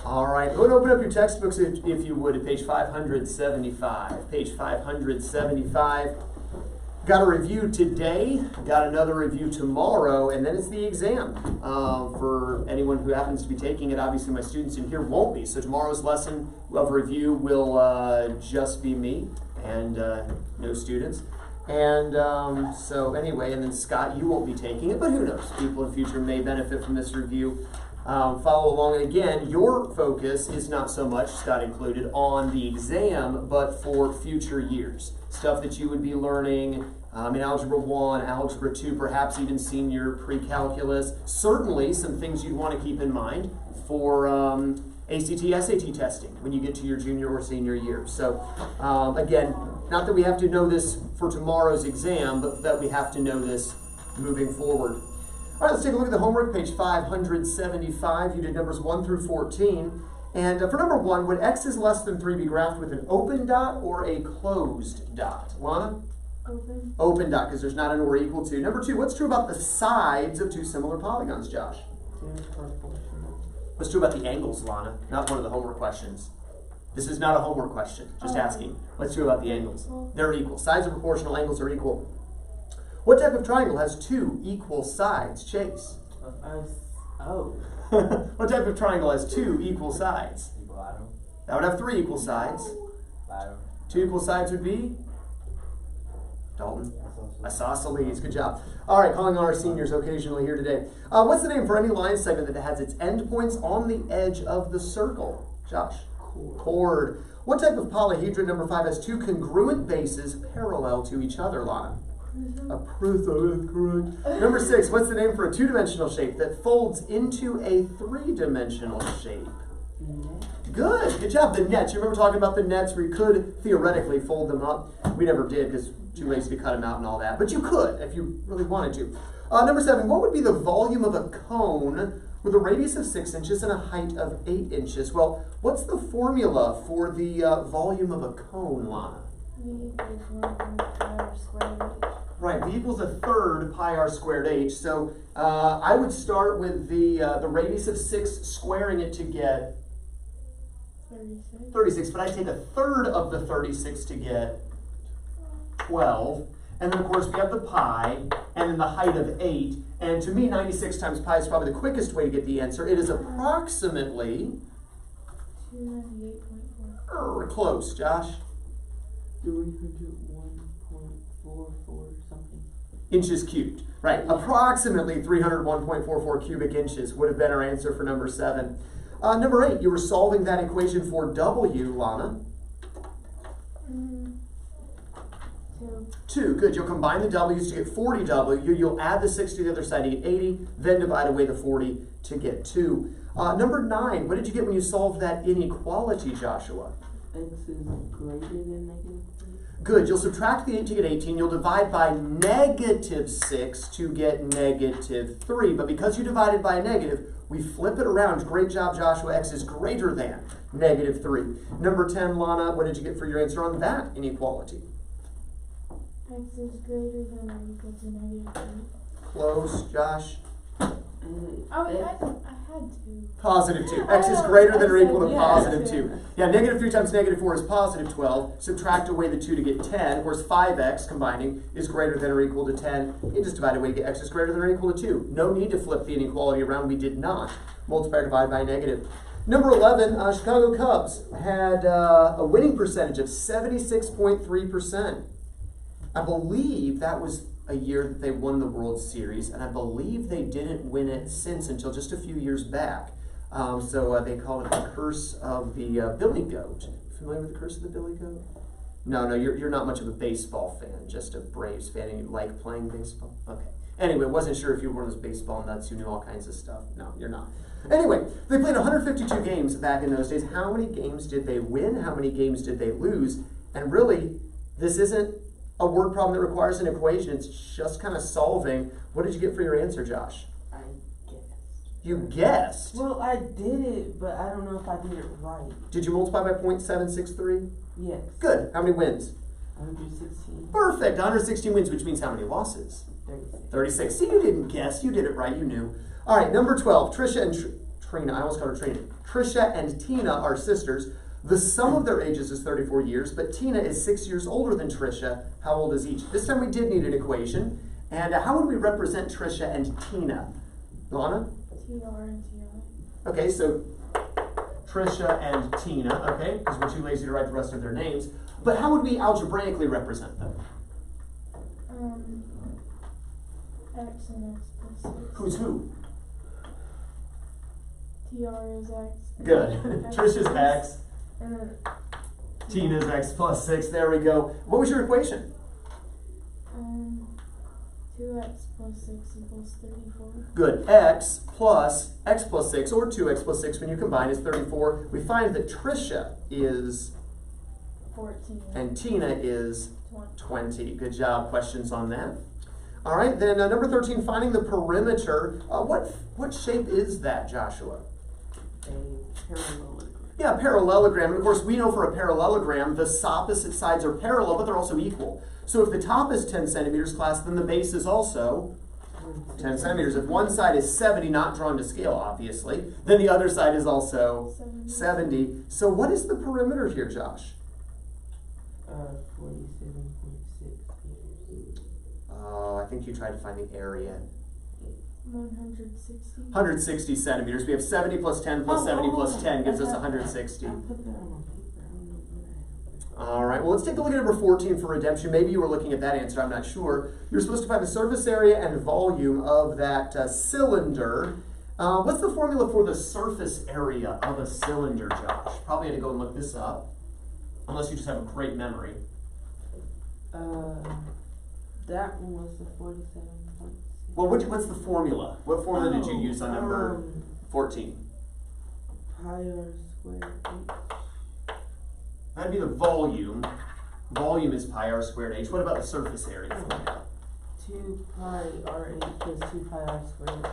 All right, go and open up your textbooks if you would at page 575. Page 575. Got a review today, got another review tomorrow, and then it's the exam. For anyone who happens to be taking it, obviously my students in here won't be. So tomorrow's lesson of review will just be me and no students. And so anyway, and then Scott, you won't be taking it, but who knows? People in the future may benefit from this review. Follow along, and again, your focus is not so much, Scott included, on the exam, but for future years. Stuff that you would be learning in Algebra 1, Algebra 2, perhaps even senior pre-calculus. Certainly some things you'd want to keep in mind for ACT, SAT testing when you get to your junior or senior year. So again, not that we have to know this for tomorrow's exam, but that we have to know this moving forward. All right, let's take a look at the homework, page 575. You did numbers 1 through 14. And for number 1, would x is less than 3 be graphed with an open dot or a closed dot? Lana? Open. Open dot, because there's not an or equal to. Number 2, what's true about the sides of two similar polygons, Josh? What's true about the angles, Lana? Not one of the homework questions. This is not a homework question, just asking. What's true about the angles? They're equal. Sides are proportional, angles are equal. What type of triangle has 2 equal sides, Chase? What type of triangle has 2 equal sides? Equilateral. That would have 3 equal sides. Lateral. 2 equal sides would be? Dalton. Isosceles. Good job. All right, calling on our seniors occasionally here today. What's the name for any line segment that has its endpoints on the edge of the circle? Josh? Chord. What type of polyhedron, number 5, has 2 congruent bases parallel to each other, Lana? A prism, correct. Number 6, what's the name for a 2-dimensional shape that folds into a 3-dimensional shape? Good job. The nets. You remember talking about the nets where you could theoretically fold them up? We never did because too lazy to cut them out and all that. But you could if you really wanted to. Number 7, what would be the volume of a cone with a radius of 6 inches and a height of 8 inches? Well, what's the formula for the volume of a cone, Lana? V equals 1/3 squared h. Right, V equals 1/3 pi r squared h. So I would start with the radius of 6, squaring it to get 36. But I take 1/3 of the 36 to get 12. And then, of course, we have the pi, and then the height of 8. And to me, 96 times pi is probably the quickest way to get the answer. It is approximately 298.4. Close, Josh. 301.44 something. Inches cubed. Right, approximately 301.44 cubic inches would have been our answer for number 7. Number 8, you were solving that equation for W, Lana. 2, good. You'll combine the W's to get 40W. You'll add the 6 to the other side to get 80, then divide away the 40 to get 2. Number 9, what did you get when you solved that inequality, Joshua? X is greater than -3. Good. You'll subtract the 8 to get 18. You'll divide by -6 to get -3. But because you divided by a negative, we flip it around. Great job, Joshua. X is greater than -3. Number 10, Lana, what did you get for your answer on that inequality? X is greater than or equal to -3. Close, Josh. Oh, I had to. +2. X is greater than or equal to +2. Yeah, -3 times -4 is +12. Subtract away the 2 to get 10. Of course, 5x combining is greater than or equal to 10. You just divide away to get x is greater than or equal to 2. No need to flip the inequality around. We did not. Multiply or divide by negative. Number 11, Chicago Cubs had a winning percentage of 76.3%. I believe that was a year that they won the World Series, and I believe they didn't win it since until just a few years back. So they call it the curse of the Billy Goat. Familiar with the curse of the Billy Goat? No, you're not much of a baseball fan, just a Braves fan, and you like playing baseball? Okay. Anyway, wasn't sure if you were one of those baseball nuts who knew all kinds of stuff. No, you're not. Anyway, they played 152 games back in those days. How many games did they win? How many games did they lose? And really, this isn't a word problem that requires an equation. It's just kind of solving. What did you get for your answer, Josh? I guessed. You guessed? Well, I did it, but I don't know if I did it right. Did you multiply by 0.763? Yes. Good. How many wins? 116. Perfect. 116 wins, which means how many losses? 36. 36. See, you didn't guess. You did it right. You knew. All right, number 12. Trisha and Trina, I almost called her Trina. Trisha and Tina are sisters. The sum of their ages is 34 years, but Tina is 6 years older than Trisha. How old is each? This time we did need an equation. And how would we represent Trisha and Tina? Lana? TR and TI. Okay, so Trisha and Tina, okay, because we're too lazy to write the rest of their names. But how would we algebraically represent them? X and X plus 6. Who's who? TR is X. Good. X Trisha's is- X, And then Tina's X plus 6. There we go. What was your equation? 2x plus 6 equals 34. Good. X plus 6, or 2x plus 6 when you combine is 34. We find that Trisha is 14. and Tina is 20. 20. Good job. Questions on that? All right, then number 13, finding the perimeter. What shape is that, Joshua? A parallelogram. Yeah, a parallelogram. And of course, we know for a parallelogram, the opposite sides are parallel, but they're also equal. So if the top is 10 centimeters, class, then the base is also 10 centimeters. If one side is 70, not drawn to scale, obviously, then the other side is also 70. So what is the perimeter here, Josh? 47.6 meters. I think you tried to find the area. 160. 160 centimeters. We have 70 plus 10 plus 70 plus 10 gives us 160. I put that on my paper. I don't know what I have. All right, well, let's take a look at number 14 for redemption. Maybe you were looking at that answer, I'm not sure. You're supposed to find the surface area and volume of that cylinder. What's the formula for the surface area of a cylinder, Josh? Probably had to go and look this up, unless you just have a great memory. That one was the 47.6. Well, what's the formula? What formula did you use on number 14? Pi r squared h. That'd be the volume. Volume is pi r squared h. What about the surface area formula? 2 pi r h plus 2 pi r squared.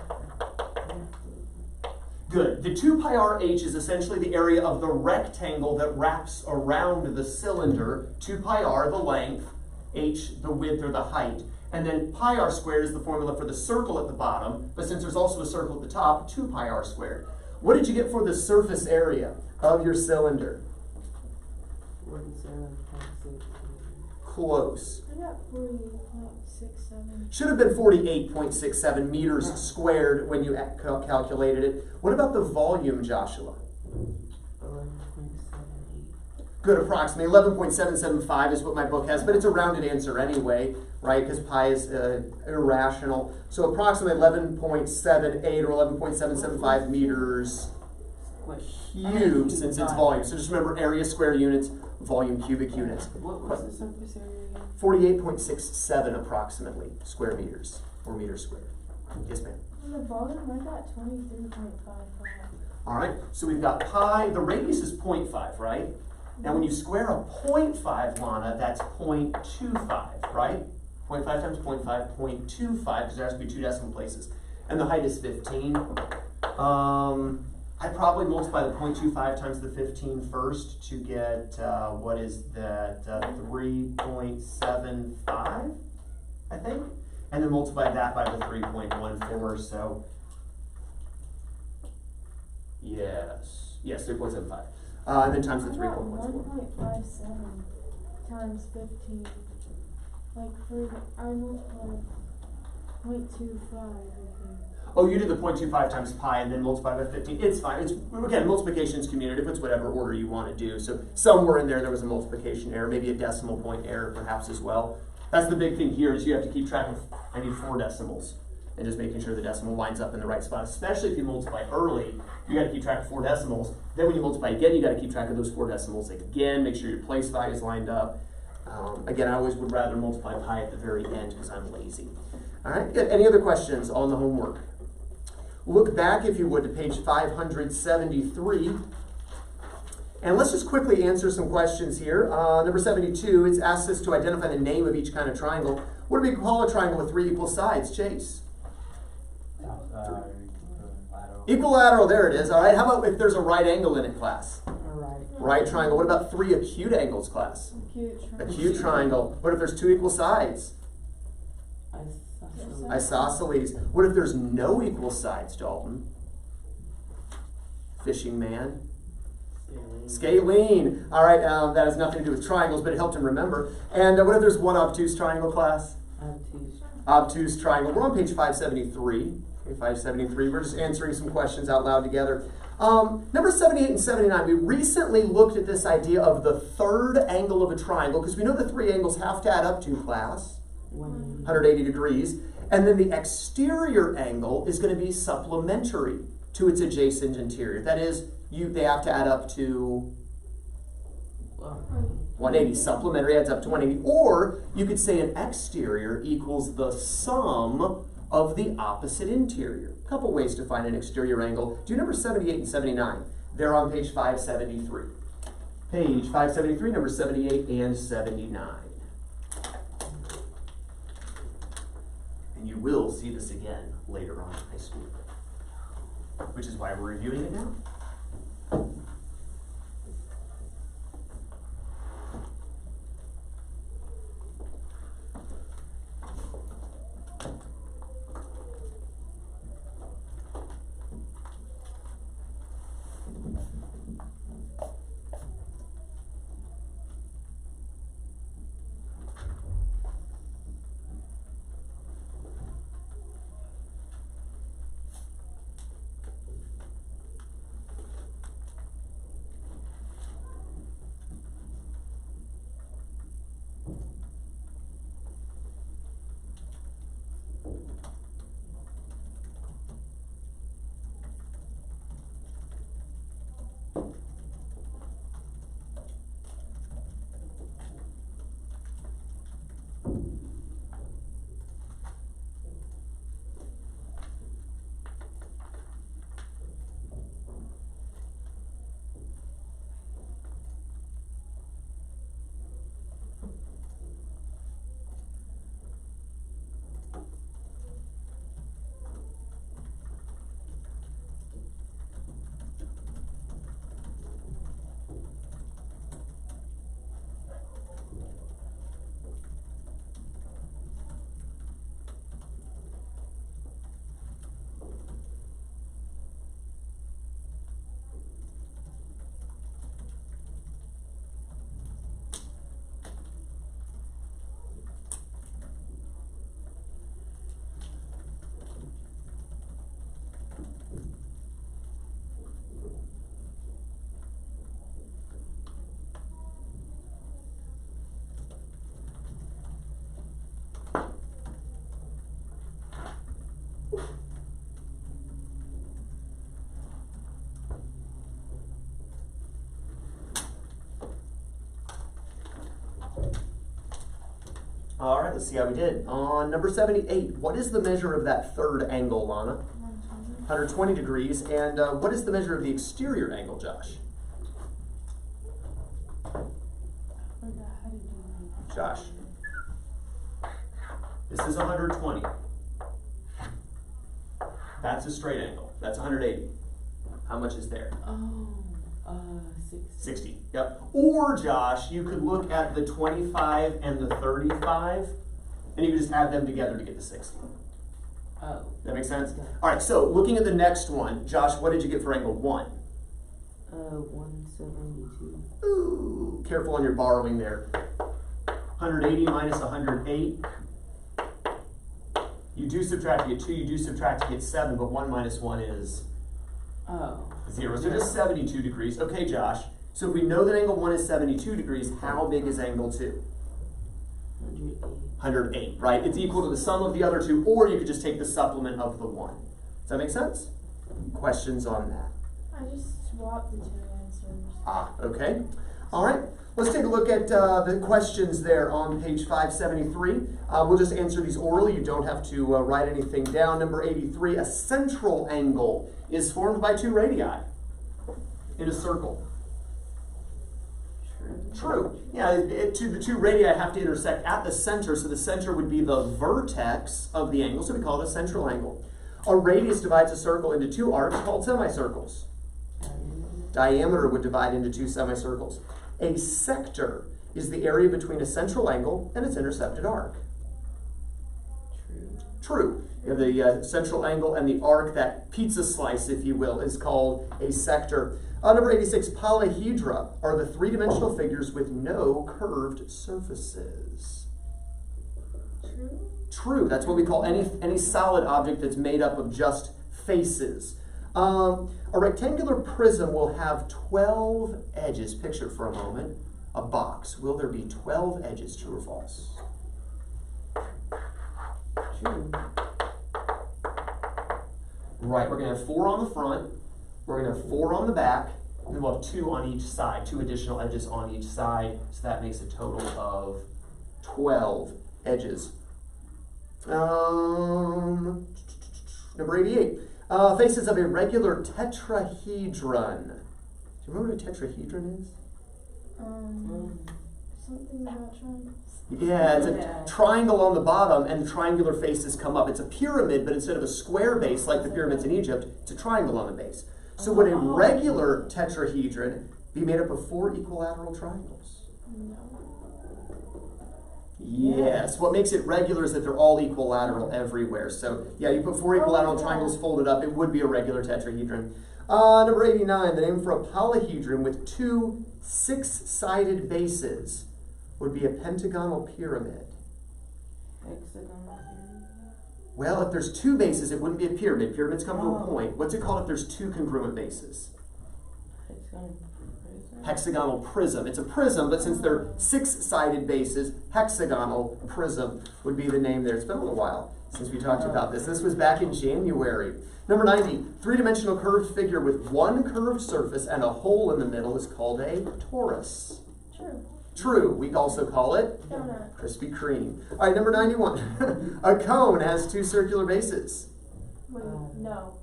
Good. The 2 pi r h is essentially the area of the rectangle that wraps around the cylinder. 2 pi r, the length, h, the width or the height. And then pi r squared is the formula for the circle at the bottom, but since there's also a circle at the top, 2 pi r squared. What did you get for the surface area of your cylinder? 47.6. Close. I got 48.67. Should have been 48.67 meters squared when you calculated it. What about the volume, Joshua? 11.78. Good, approximately 11.775 is what my book has, but it's a rounded answer anyway, right? Because pi is irrational. So approximately 11.78 or 11.775 meters cubed, since it's volume. So just remember area square units, volume cubic units. What was the surface area again? 48.67 approximately square meters, or meters squared. Yes, ma'am. On the bottom, I got 23.55. All right, so we've got pi, the radius is 0.5, right? Now when you square a 0.5, Lana, that's 0.25, right? 0.5 times 0.5, 0.25, because there has to be 2 decimal places. And the height is 15. I'd probably multiply the 0.25 times the 15 first to get, what is that, 3.75, I think? And then multiply that by the 3.14, so yes, 3.75. And then times the I got 3.14. 1.57 times 15. Like, I multiplied 0.25, I think. Oh, you did the 0.25 times pi and then multiply by 15. It's fine. It's, again, multiplication is commutative. It's whatever order you want to do. So somewhere in there was a multiplication error, maybe a decimal point error perhaps as well. That's the big thing here is you have to keep track of, I need 4 decimals. And just making sure the decimal lines up in the right spot, especially if you multiply early, you got to keep track of 4 decimals. Then when you multiply again, you got to keep track of those 4 decimals again, make sure your place value is lined up. Again, I always would rather multiply pi at the very end because I'm lazy. All right, good. Any other questions on the homework? Look back, if you would, to page 573. And let's just quickly answer some questions here. Number 72, it's asked us to identify the name of each kind of triangle. What do we call a triangle with 3 equal sides, Chase? Equilateral, there it is. All right, how about if there's a right angle in it, class? Right triangle. What about 3 acute angles, class? Acute triangle. What if there's 2 equal sides? Isosceles. What if there's no equal sides, Dalton? Fishing man. Scalene. All right, that has nothing to do with triangles, but it helped him remember. And what if there's one obtuse triangle, class? Obtuse. Obtuse triangle. We're on page 573. Okay, 573. We're just answering some questions out loud together. Number 78 and 79. We recently looked at this idea of the third angle of a triangle, because we know the three angles have to add up to, class, 180 degrees. And then the exterior angle is going to be supplementary to its adjacent interior. That is, they have to add up to 180. Supplementary adds up to 180. Or you could say an exterior equals the sum of the opposite interior. A couple ways to find an exterior angle. Do number 78 and 79. They're on page 573. Page 573, number 78 and 79. And you will see this again later on in high school, which is why we're reviewing it now. All right, let's see how we did. On number 78, what is the measure of that third angle, Lana? 120 degrees. And what is the measure of the exterior angle, Josh? Josh. This is 120. That's a straight angle. That's 180. How much is there? 60. Yep. Or, Josh, you could look at the 25 and the 35, and you could just add them together to get the 60. Oh. That makes sense? Yeah. All right, so looking at the next one, Josh, what did you get for angle 1? 172. Ooh, careful on your borrowing there. 180 minus 108. You do subtract to get 2, you do subtract to get 7, but 1 minus 1 is 0. So just 72 degrees. Okay, Josh. So if we know that angle 1 is 72 degrees, how big is angle 2? 108, right? It's equal to the sum of the other two, or you could just take the supplement of the 1. Does that make sense? Questions on that? I just swapped the two answers. Ah, okay. All right. Let's take a look at the questions there on page 573. We'll just answer these orally. You don't have to write anything down. Number 83, a central angle is formed by 2 radii in a circle. True. Yeah, the 2 radii have to intersect at the center, so the center would be the vertex of the angle, so we call it a central angle. A radius divides a circle into 2 arcs called semicircles. Diameter would divide into 2 semicircles. A sector is the area between a central angle and its intercepted arc. True. You have the central angle and the arc, that pizza slice, if you will, is called a sector. Number 86, polyhedra are the three-dimensional figures with no curved surfaces. True. True. That's what we call any solid object that's made up of just faces. A rectangular prism will have 12 edges. Picture for a moment a box. Will there be 12 edges, true or false? True. Right, we're going to have 4 on the front, we're going to have 4 on the back, and we'll have 2 on each side, 2 additional edges on each side, so that makes a total of 12 edges. Number 88, faces of a regular tetrahedron. Do you remember what a tetrahedron is? Something about triangles. Yeah, it's a triangle on the bottom and the triangular faces come up. It's a pyramid, but instead of a square base like the pyramids in Egypt, it's a triangle on the base. So would a regular tetrahedron be made up of 4 equilateral triangles? No. Yes. What makes it regular is that they're all equilateral everywhere. So yeah, you put 4 equilateral triangles folded up, it would be a regular tetrahedron. Number 89, the name for a polyhedron with 2 6-sided bases would be a pentagonal pyramid. Hexagonal pyramid? Well, if there's 2 bases, it wouldn't be a pyramid. Pyramids come to a point. What's it called if there's 2 congruent bases? Hexagonal prism? Hexagonal prism. It's a prism, but since they're 6-sided bases, hexagonal prism would be the name there. It's been a little while since we talked about this. This was back in January. Number 90, 3-dimensional curved figure with 1 curved surface and a hole in the middle is called a torus. True. True. We also call it Donut. Krispy Kreme. All right, number 91. A cone has 2 circular bases. Wait, no.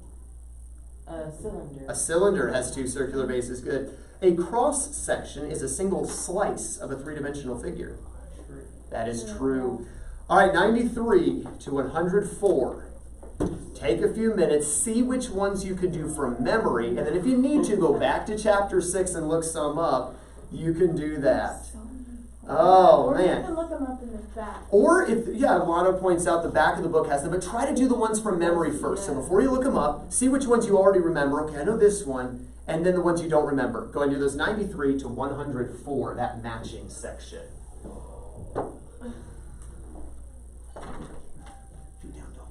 A cylinder. A cylinder has 2 circular bases. Good. A cross section is a single slice of a 3-dimensional figure. True. That is true. All right, 93 to 104. Take a few minutes, see which ones you can do from memory, and then if you need to, go back to chapter 6 and look some up. You can do that. Oh, or man. you can look them up in the back. Or if, yeah, Lana points out the back of the book has them, but try to do the ones from memory first. So before you look them up, see which ones you already remember. Okay, I know this one, and then the ones you don't remember. Go and do those 93 to 104, that matching section. Feet down, dog.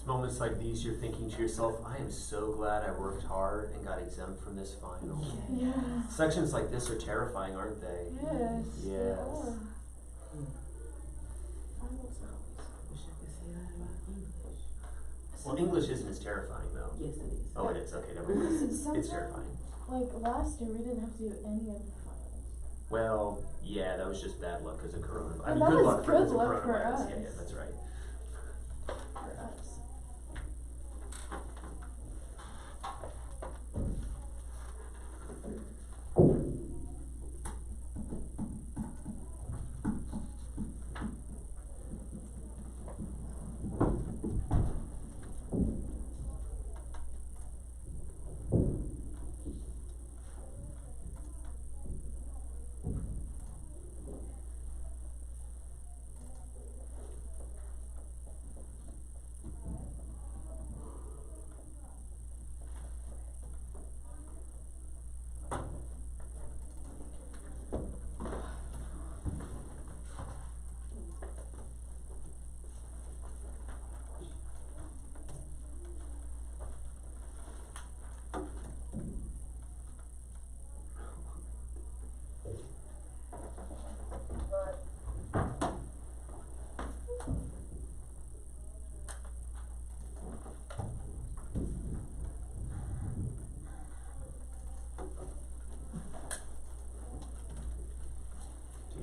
Moments like these, you're thinking to yourself, I am so glad I worked hard and got exempt from this final. Yeah. Sections like this are terrifying, aren't they? Yes. Yes. Wish I could say that about English. Well, English isn't as terrifying, though. Yes, it is. Oh, it is. Okay, never mind. It's Sometimes, terrifying. like last year, we didn't have to do any of the finals. Well, yeah, that was just bad luck because of coronavirus. I Well, mean, that good was luck good because of luck for coronavirus. us. Yeah, that's right. For us.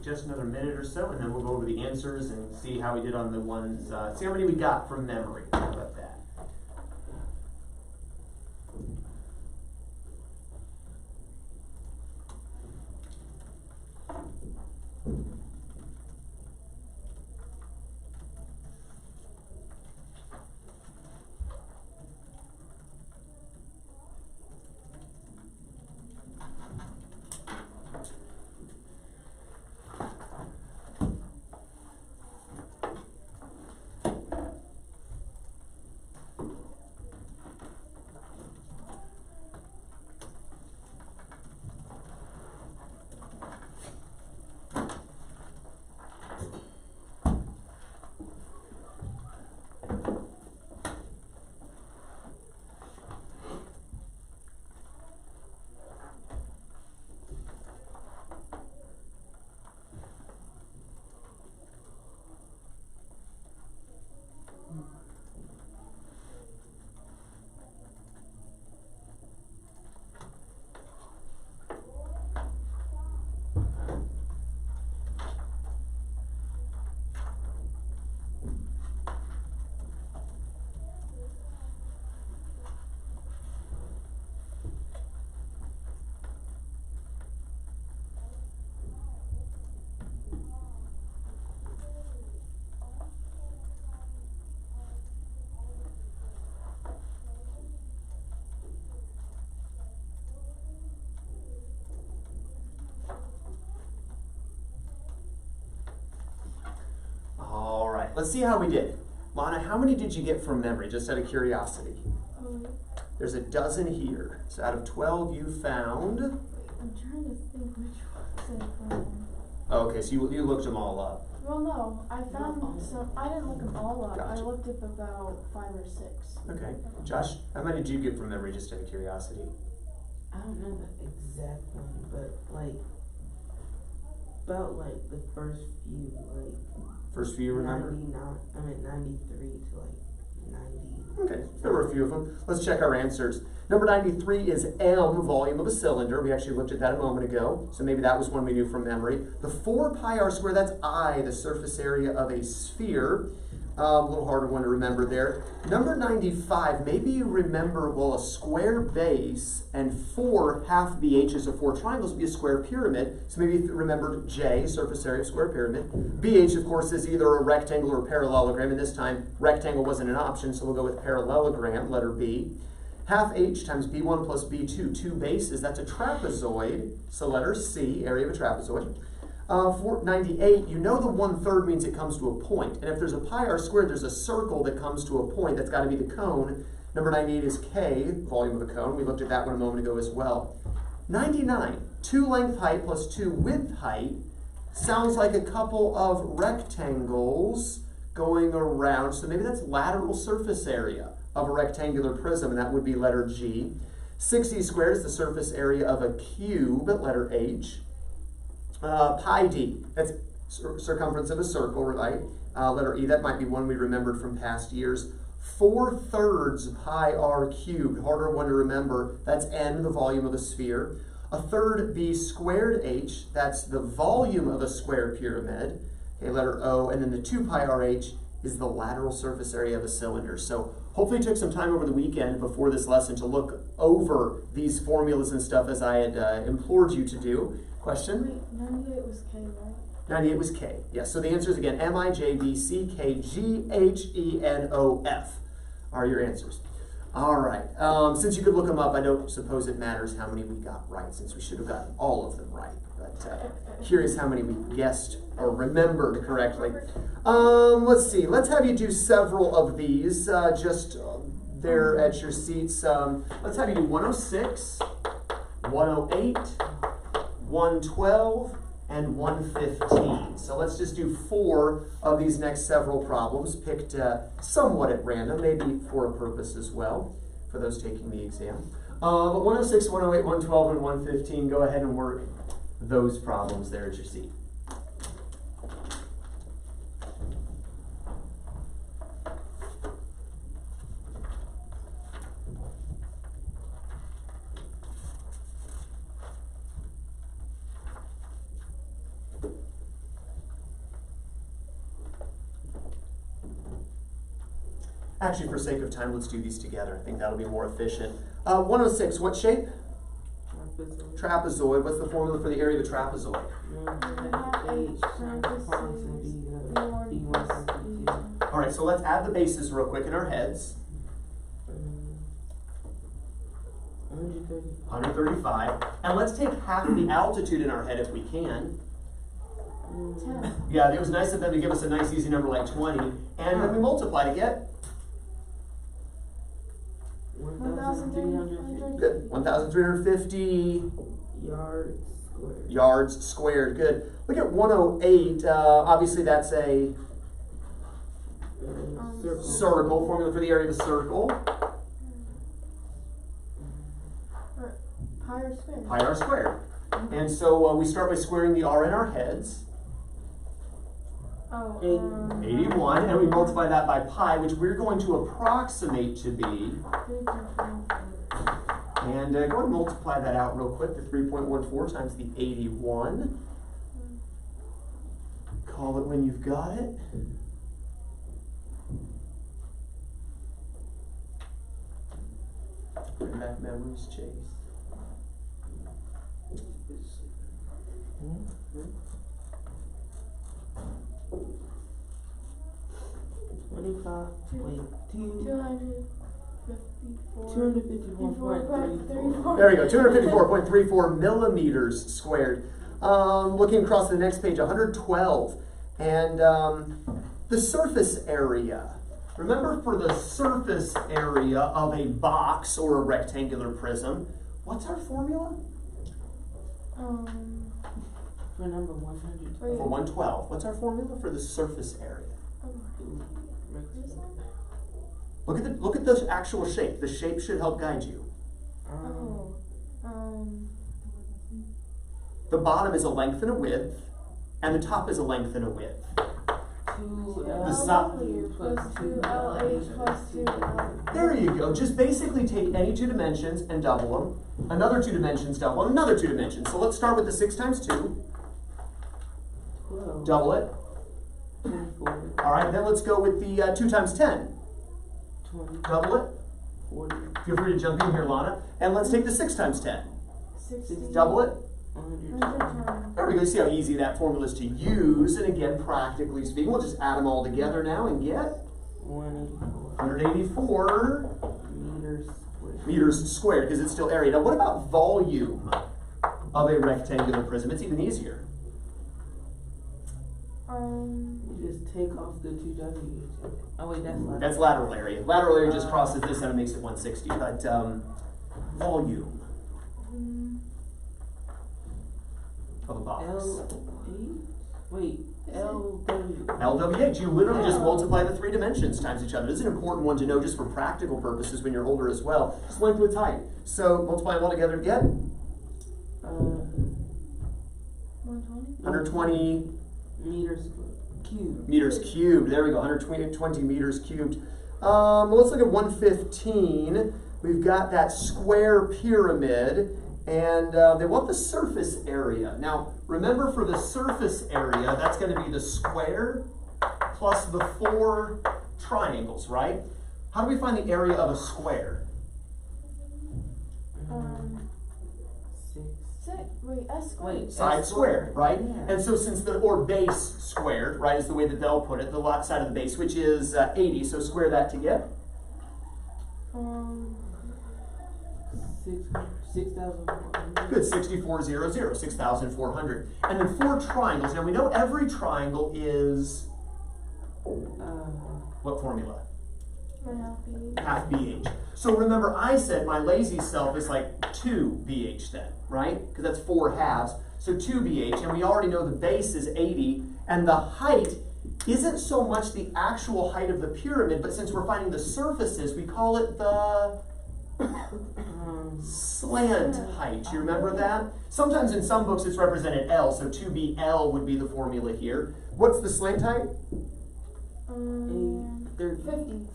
just another minute or so, and then we'll go over the answers and see how we did on the ones, see how many we got from memory. How about that? Let's see how we did. Lana, how many did you get from memory, just out of curiosity? There's a dozen here. So out of 12 you found... I'm trying to think which ones I found. Oh, okay, so you looked them all up. Well, no, I found some. I didn't look them all up. Gotcha. I looked up about 5 or 6. Okay. Josh, how many did you get from memory, just out of curiosity? I don't know the exact one, but like about like the first few, like First few you remember? 93 to like 90. Okay, there were a few of them. Let's check our answers. Number 93 is M, volume of a cylinder. We actually looked at that a moment ago, so maybe that was one we knew from memory. The 4 pi r squared, that's I, the surface area of a sphere. A little harder one to remember there. Number 95, maybe you remember, well, a square base and 4 half BHs of 4 triangles would be a square pyramid. So maybe you remember J, surface area of square pyramid. BH, of course, is either a rectangle or a parallelogram, and this time rectangle wasn't an option, so we'll go with parallelogram, letter B. Half H times B1 plus B2, 2 bases, that's a trapezoid, so letter C, area of a trapezoid. For 98, you know the 1/3 means it comes to a point. And if there's a pi r squared, there's a circle that comes to a point. That's got to be the cone. Number 98 is K, volume of a cone. We looked at that one a moment ago as well. 99, 2 length height plus 2 width height. Sounds like a couple of rectangles going around. So maybe that's lateral surface area of a rectangular prism, and that would be letter G. 60 squared is the surface area of a cube, letter H. Pi d, that's circumference of a circle, right? Letter E, that might be one we remembered from past years. 4/3 pi r cubed, harder one to remember. That's N, the volume of a sphere. 1/3 B squared H, that's the volume of a square pyramid. Okay, letter O, and then the 2 pi r H is the lateral surface area of a cylinder. So hopefully you took some time over the weekend before this lesson to look over these formulas and stuff as I had implored you to do. Question? Wait, 98 was K, right? 98 was K. Yes, so the answers again, M, I, J, B, C, K, G, H, E, N, O, F are your answers. All right, since you could look them up, I don't suppose it matters how many we got right, since we should have gotten all of them right. But curious how many we guessed or remembered correctly. Let's see, let's have you do several of these just there at your seats. Let's have you do 106, 108, 112, and 115. So let's just do 4 of these next several problems, picked somewhat at random, maybe for a purpose as well, for those taking the exam. But 106, 108, 112, and 115, go ahead and work those problems there at your seat. Actually, for sake of time, let's do these together. I think that'll be more efficient. 106, what shape? Trapezoid. What's the formula for the area of the trapezoid? All right, so let's add the bases real quick in our heads. 135. And let's take half the altitude in our head if we can. 10. Yeah, it was nice of them to give us a nice easy number like 20. And then we multiply to get? 1,350. Good. 1,350 yards squared. yards squared. Good. Look at 108. Obviously, that's a circle. Formula for the area of a circle. Pi r squared. Pi r squared. And so we start by squaring the r in our heads. Oh, 81. And we multiply that by pi, which we're going to approximate to be. 3.14. And go ahead and multiply that out real quick. The 3.14 times the 81. Call it when you've got it. Bring back memories, Chase. There we go, 254.34 millimeters squared. Looking across the next page, 112. And the surface area. Remember, for the surface area of a box or a rectangular prism, what's our formula? For number 100. For 112. What's our formula for the surface area? Look at the actual shape. The shape should help guide you. The bottom is a length and a width, and the top is a length and a width. 2L plus 2LH plus 2L. There you go. Just basically take any two dimensions and double them. Another two dimensions, double them. Another two dimensions. So let's start with the 6 times 2. 12. Double it. 24. All right, then let's go with the 2 times 10. 20. Double it. 40. Feel free to jump in here, Lana. And let's take the 6 times 10. 60. Double it. 110. There we go. You see how easy that formula is to use. And again, practically speaking, we'll just add them all together now and get 184 meters squared, because it's still area. Now, what about volume of a rectangular prism? It's even easier. You just take off the 2 W's. Oh wait, that's lateral. That's lateral area. Lateral area just crosses this and it makes it 160. But volume of a box. LWH. You literally just multiply the 3 dimensions times each other. This is an important one to know just for practical purposes when you're older as well. Just length with height. So multiply them all together to get 120 meters cubed. There we go, 120 meters cubed. Let's look at 115. We've got that square pyramid, and they want the surface area. Now, remember, for the surface area, that's going to be the square plus the 4 triangles, right? How do we find the area of a square? S squared. Side squared, right? Yeah. And so since or base squared, right, is the way that they'll put it, the left side of the base, which is 80. So square that to get 6,400. Good, 6400, 6,400. And then 4 triangles. Now we know every triangle is what formula? Half BH. So remember, I said my lazy self is like 2 BH then, right? Because that's 4 halves. So 2 BH, and we already know the base is 80, and the height isn't so much the actual height of the pyramid, but since we're finding the surfaces, we call it the slant height. You remember that? Sometimes in some books it's represented L, so 2BL would be the formula here. What's the slant height?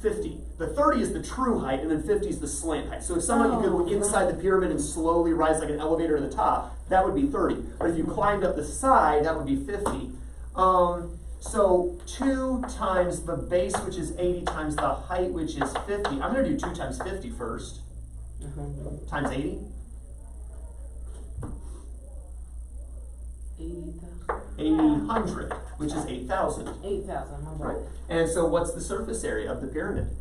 50. The 30 is the true height, and then 50 is the slant height. So if someone could go inside the pyramid and slowly rise like an elevator to the top, that would be 30. But if you climbed up the side, that would be 50. So 2 times the base, which is 80, times the height, which is 50. I'm going to do 2 times 50 first. Times 80? 800, which is 8,000. 8,000, my bad. Right. And so what's the surface area of the pyramid?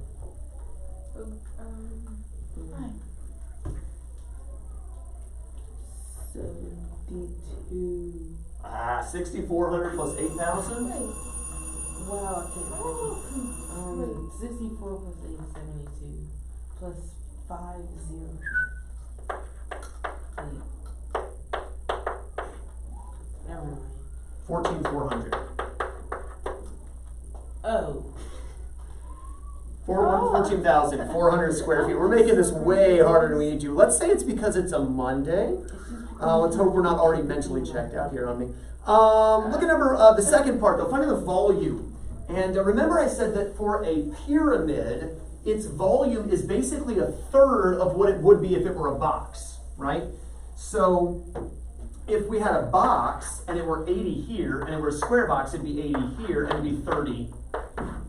72. 6,400 plus 8,000? Wow, I can't remember. 64 plus 8 is 72. Plus 5 0. 8. Never mind. 14,400. Oh. 14,400 square feet. We're making this way harder than we need to. Let's say it's because it's a Monday. Let's hope we're not already mentally checked out here on me. Look at the second part, though, finding the volume. And remember I said that for a pyramid, its volume is basically a third of what it would be if it were a box, right? So if we had a box and it were 80 here, and it were a square box, it'd be 80 here, and it'd be 30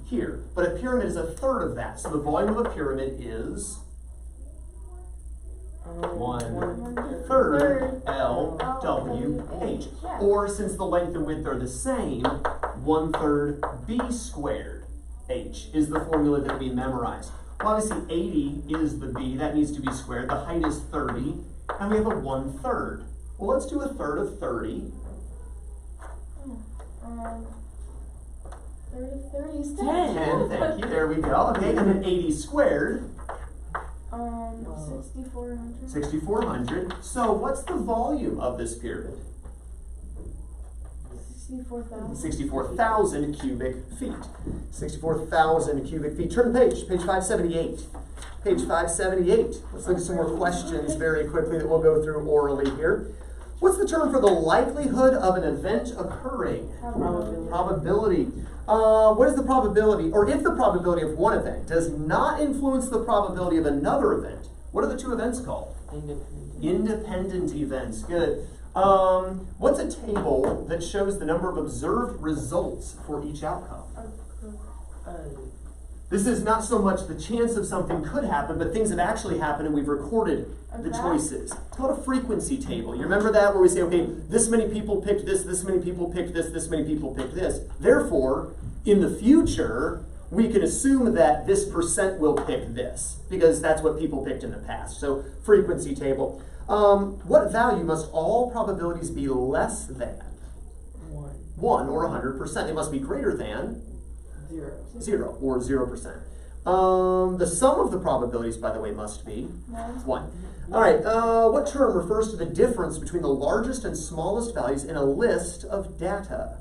here. But a pyramid is a third of that. So the volume of a pyramid is 1/3 LWH. Or since the length and width are the same, 1/3 B squared H is the formula that we memorized. Well, obviously 80 is the B, that needs to be squared. The height is 30, and we have a 1/3. Well, let's do a third of 30. 30 of 30 is 10. 10, thank you, there we go. Okay, and then 80 squared. 6,400. 6,400. So what's the volume of this pyramid? 64,000. 64,000 cubic feet. 64,000 cubic feet. Turn the page, page 578. Page 578. Let's look at some more questions very quickly that we'll go through orally here. What's the term for the likelihood of an event occurring? Probability. What is the probability, or if the probability of one event does not influence the probability of another event, what are the two events called? Independent events. Good. What's a table that shows the number of observed results for each outcome? This is not so much the chance of something could happen, but things have actually happened and we've recorded the choices. It's called a frequency table. You remember that, where we say, okay, this many people picked this many people picked this many people picked this. Therefore, in the future, we can assume that this percent will pick this, because that's what people picked in the past. So, frequency table. What value must all probabilities be less than? 1 or 100%. They must be greater than 0 or 0%. The sum of the probabilities, by the way, must be 1. All right, what term refers to the difference between the largest and smallest values in a list of data?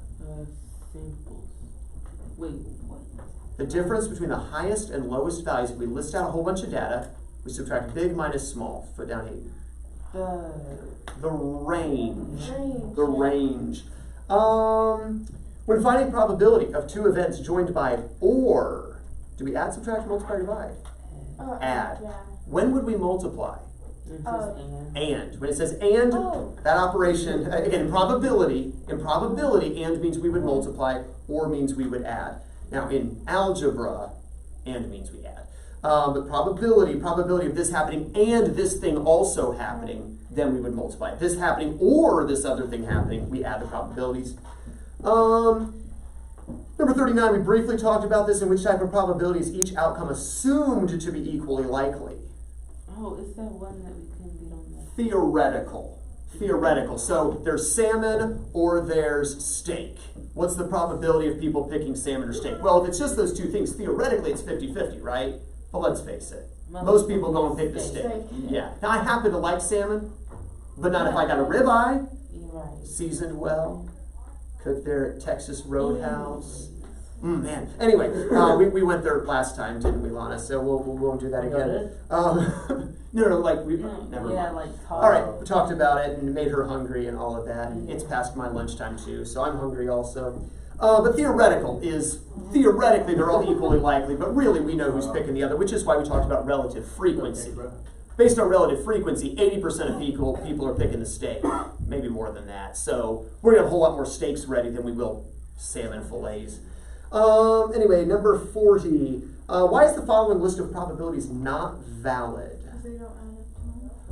Samples. Wait, what? The difference between the highest and lowest values. If we list out a whole bunch of data, we subtract big minus small. Foot down 8. The range. The range. When finding probability of two events joined by or, do we add, subtract, multiply, or divide? Add. Yeah. When would we multiply? And. When it says and, that operation, again, in probability, and means we would multiply, or means we would add. Now, in algebra, and means we add. But probability of this happening and this thing also happening, then we would multiply. This happening or this other thing happening, we add the probabilities. Number 39, we briefly talked about this. In which type of probability is each outcome assumed to be equally likely? Oh, is that one that we couldn't get on there? Theoretical. Theoretical. So there's salmon or there's steak. What's the probability of people picking salmon or steak? Well, if it's just those two things, theoretically it's 50-50, right? But let's face it. Most people go and pick the steak. Yeah. Now, I happen to like salmon, but not if I got a ribeye, seasoned well, cooked there at Texas Roadhouse. Man. Anyway, we went there last time, didn't we, Lana? So we won't do that again. Never mind. All right, we talked about it and made her hungry and all of that. And it's past my lunchtime too, so I'm hungry also. But theoretically, they're all equally likely, but really we know who's picking the other, which is why we talked about relative frequency. Based on relative frequency, 80% of people are picking the steak, maybe more than that. So we're gonna have a whole lot more steaks ready than we will salmon fillets. Anyway, number 40. Why is the following list of probabilities not valid? Because they don't add up to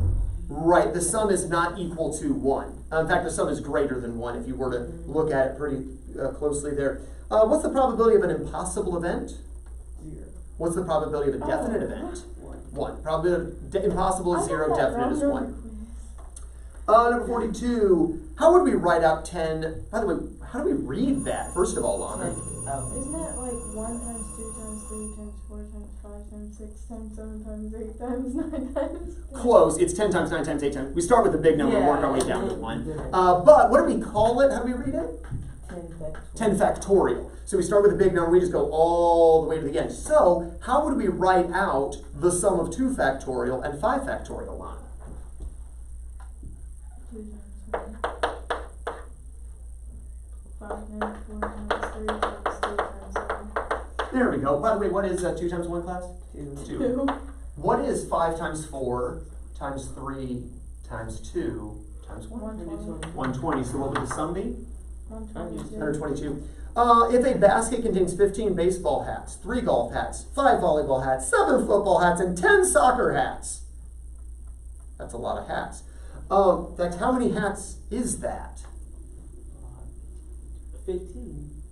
1. Right, the sum is not equal to 1. In fact, the sum is greater than 1 if you were to look at it pretty closely there. What's the probability of an impossible event? 0. What's the probability of a definite event? 1. Probability of impossible is 0, definite is 1. Number 42. How would we write out 10? By the way, how do we read that, first of all, Lana? Isn't it like 1 times 2 times 3 times 4 times 5 times 6 times 7 times 8 times 9 times 10? Close. It's 10 times 9 times 8 times. We start with the big number and work our way down to 1. But what do we call it? How do we read it? 10 factorial. So we start with a big number, we just go all the way to the end. So how would we write out the sum of 2 factorial and 5 factorial, Lana? 2 times 1. 5 times 4 times 3 times 2 times 7. There we go. By the way, what is 2 times 1, class? 2. What is 5 times 4 times 3 times 2 times 1? 120. 120. So what would the sum be? 122. 122. If a basket contains 15 baseball hats, 3 golf hats, 5 volleyball hats, 7 football hats, and 10 soccer hats. That's a lot of hats. In fact, how many hats is that? 15.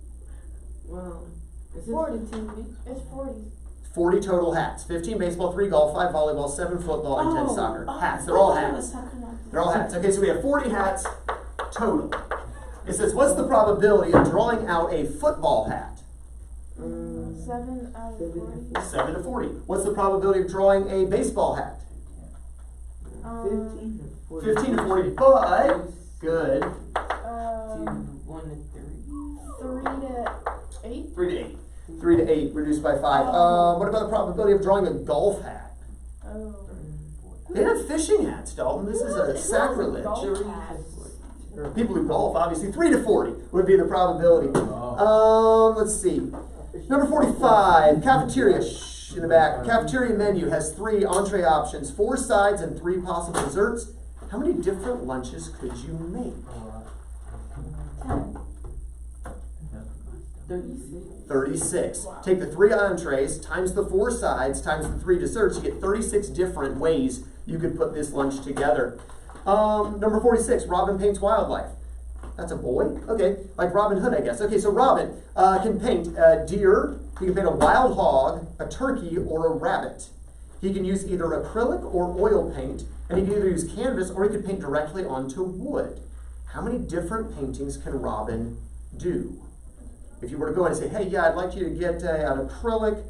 Well, is it 40. 15? It's 40. 40 total hats. 15 baseball, 3 golf, 5 volleyball, 7 football, and 10 soccer. Hats. They're all hats. They're all hats. Okay, so we have 40 hats total. It says, what's the probability of drawing out a football hat? 7 out of 40. 7 to 40. What's the probability of drawing a baseball hat? 15 to 40. 15 to 40, but, good. 1 to 3. 3 to 8. 3 to 8. 3 to 8, reduced by 5. What about the probability of drawing a golf hat? Oh. They have fishing hats, Dalton. This is a sacrilege. People who golf, obviously, 3 to 40 would be the probability. Let's see. Number 45, cafeteria. Shh, in the back. Cafeteria menu has 3 entree options, 4 sides, and 3 possible desserts. How many different lunches could you make? 10. 36. Take the 3 entrees times the 4 sides times the 3 desserts. You get 36 different ways you could put this lunch together. Number 46, Robin paints wildlife. That's a boy? Okay, like Robin Hood, I guess. Okay, so Robin can paint a deer, he can paint a wild hog, a turkey, or a rabbit. He can use either acrylic or oil paint, and he can either use canvas or he could paint directly onto wood. How many different paintings can Robin do? If you were to go in and say, hey, yeah, I'd like you to get an acrylic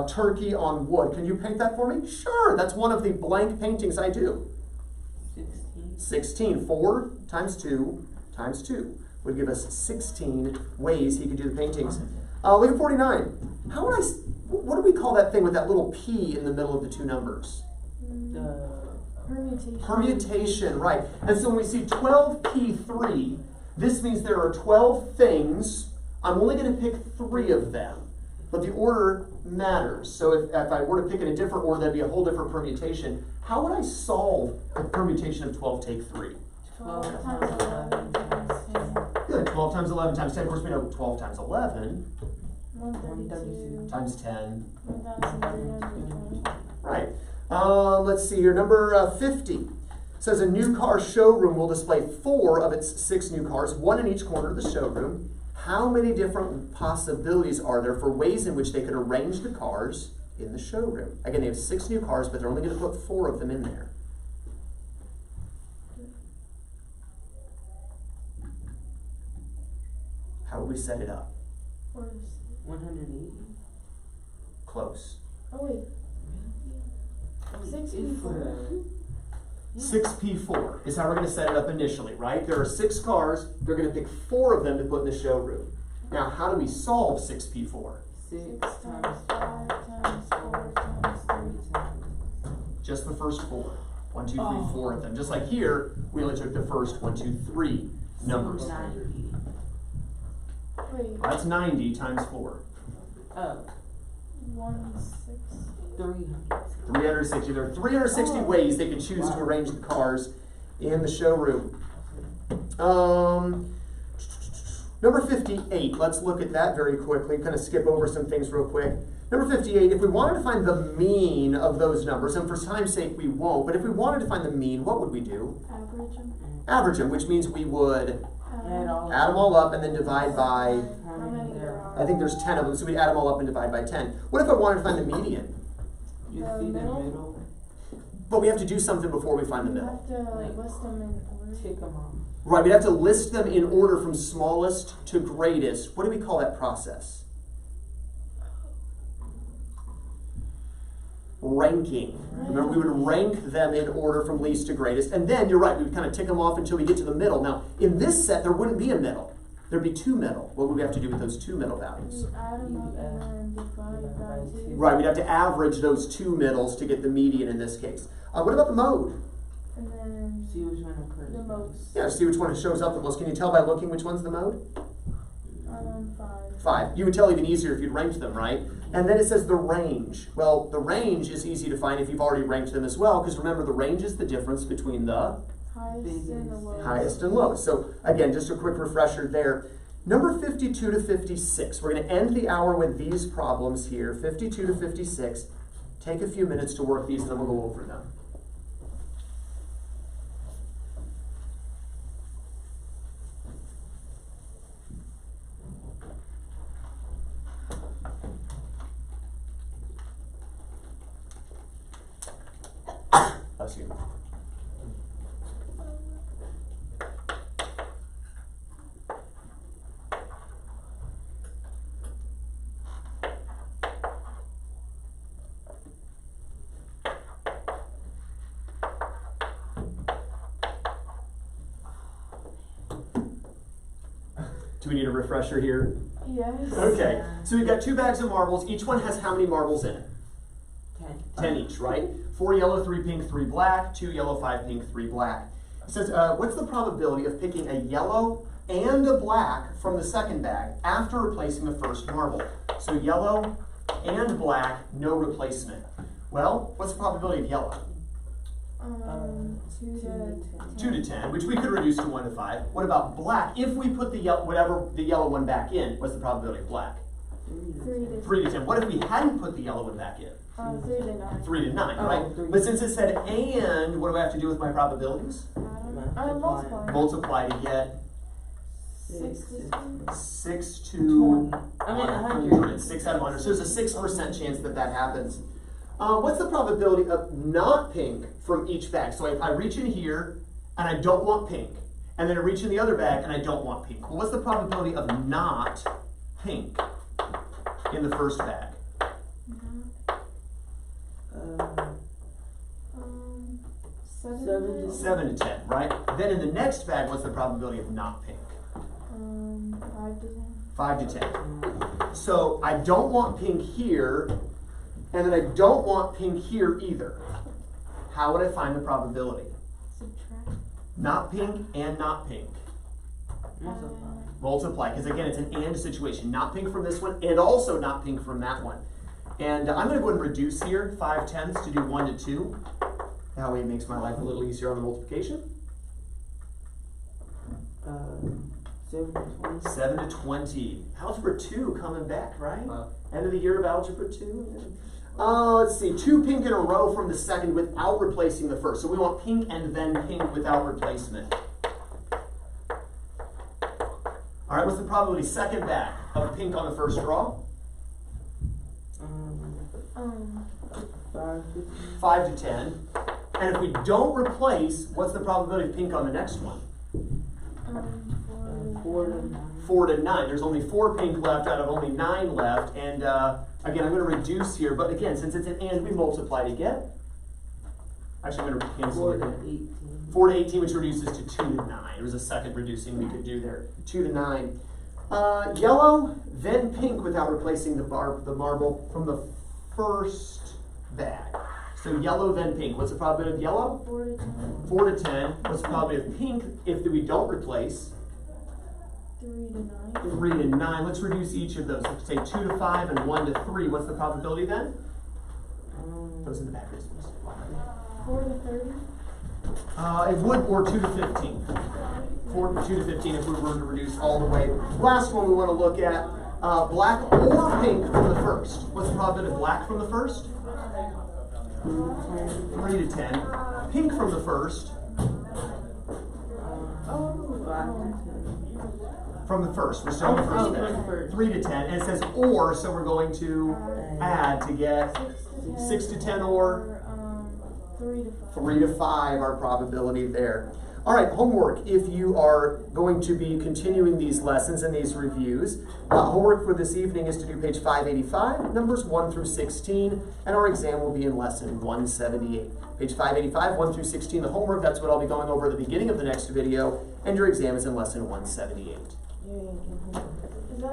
turkey on wood. Can you paint that for me? Sure, that's one of the blank paintings I do. 16. 4 times 2 times 2 would give us 16 ways he could do the paintings. Look at 49. What do we call that thing with that little P in the middle of the 2 numbers? Permutation. Permutation, right. And so when we see 12p3, this means there are 12 things. I'm only going to pick 3 of them, but the order matters. So if I were to pick in a different order, that'd be a whole different permutation. How would I solve a permutation of 12 take 3? 12 times 11 times 10. Good. 12 times 11 times 10. Of course, we know 12 times 11 132 times 10. 1,320. Right. Let's see here. Number 50 says a new car showroom will display 4 of its 6 new cars, 1 in each corner of the showroom. How many different possibilities are there for ways in which they could arrange the cars in the showroom? Again, they have 6 new cars, but they're only going to put 4 of them in there. How would we set it up? 180. Close. Oh wait. 64. 6p4 is how we're going to set it up initially, right? There are 6 cars. They're going to pick 4 of them to put in the showroom. Now, how do we solve 6p4? 6 times 5 times 4 times 3 times. Just the first 4. 1, 2, 3, 4 of them. Just like here, we only took the first 1, 2, 3 numbers. 90. Wait. Well, that's 90 times 4. 160. 360. There are 360 ways they could choose to arrange the cars in the showroom. Number 58, let's look at that very quickly, kind of skip over some things real quick. Number 58, if we wanted to find the mean of those numbers, and for time's sake we won't, but if we wanted to find the mean, what would we do? Average them. Average them, which means we would Add all. add them all up and then divide by, How many there are? I think there's 10 of them, so we'd add them all up and divide by 10. What if I wanted to find the median? You The see the middle? middle? But we have to do something before we find the You middle. have to list them in order. Tick them off. Right, we'd have to list them in order from smallest to greatest. What do we call that process? Ranking. Remember, we would rank them in order from least to greatest, and then, you're right, we would kind of tick them off until we get to the middle. Now, in this set, there wouldn't be a middle. There'd be two middle. What would we have to do with those two middle values? You add them up and then divide by 2. Right, we'd have to average those two middles to get the median in this case. What about the mode? And then See which one occurs. the most. Yeah, see which one shows up the most. Can you tell by looking which one's the mode? 5. 5. You would tell even easier if you'd ranked them, right? And then it says the range. Well, the range is easy to find if you've already ranked them as well, because remember, the range is the difference between the Highest and the lowest. highest and lowest. So again, just a quick refresher there. Number 52 to 56. We're going to end the hour with these problems here, 52 to 56. Take a few minutes to work these, and then we'll go over them. Excuse me. Do we need a refresher here? Yes. Okay, so we've got 2 bags of marbles. Each one has how many marbles in it? 10. 10 each, right? 4 yellow, 3 pink, 3 black, 2 yellow, 5 pink, 3 black. It says, what's the probability of picking a yellow and a black from the second bag after replacing the first marble? So yellow and black, no replacement. Well, what's the probability of yellow? 2 to 10. 2 to 10, which we could reduce to 1 to 5. What about black? If we put the whatever the yellow one back in, what's the probability of black? 3 to 3 to 10. What if we hadn't put the yellow one back in? 3 to 9. 3 to 9, Oh, right? 3. But since it said and, what do I have to do with my probabilities? Multiply. Multiply to get 6 to 2. 6 to 100. 6 out of 100. So there's a 6% chance that that happens. What's the probability of not pink from each bag? So if I reach in here and I don't want pink, and then I reach in the other bag and I don't want pink. Well, what's the probability of not pink in the first bag? 7 7 to 7 to 10, right? Then in the next bag, what's the probability of not pink? 5 to 10. 5 to 10. So I don't want pink here, and then I don't want pink here either. How would I find the probability? Subtract. Not pink and not pink. Multiply, because again, it's an and situation. Not pink from this one, and also not pink from that one. And I'm going to go ahead and reduce here 5/10 to do 1 to 2. That way it makes my life a little easier on the multiplication. 7 to 20. 7 to 20. Algebra 2 coming back, right? End of the year of Algebra 2. Let's see, 2 pink in a row from the second without replacing the first. So we want pink and then pink without replacement. All right, what's the probability second back of pink on the first draw? 5 to 10. And if we don't replace, what's the probability of pink on the next one? 4 to 9. 4 to 9. There's only 4 pink left out of only 9 left. And again, I'm going to reduce here. But again, since it's an and, we multiply to get. Actually, I'm going to cancel 4 it. to 18. 4 to 18, which reduces to 2 to 9. There was a second reducing we could do there. 2 to 9. Yellow, then pink without replacing the marble from the first bag. So yellow, then pink. What's the probability of yellow? 4 to 10. 4 to 10. What's the probability of pink if we don't replace? 3 to 9. 3 to 9. Let's reduce each of those. Let's say 2 to 5 and 1 to 3. What's the probability then? Those in the back, please. 4 to 30. It would, or 2 to 15. 2 to 15 if we were to reduce all the way. Last one we want to look at, black or pink from the first. What's the probability of black from the first? 3 to 10. Pink from the first. From the first. We're still on the first bit. 3 to 10. And it says or, so we're going to add to get 6 to 10 or 3 to 5, our probability there. All right, homework. If you are going to be continuing these lessons and these reviews, homework for this evening is to do page 585, numbers 1 through 16, and our exam will be in lesson 178. Page 585, 1 through 16, the homework, that's what I'll be going over at the beginning of the next video, and your exam is in lesson 178. Is that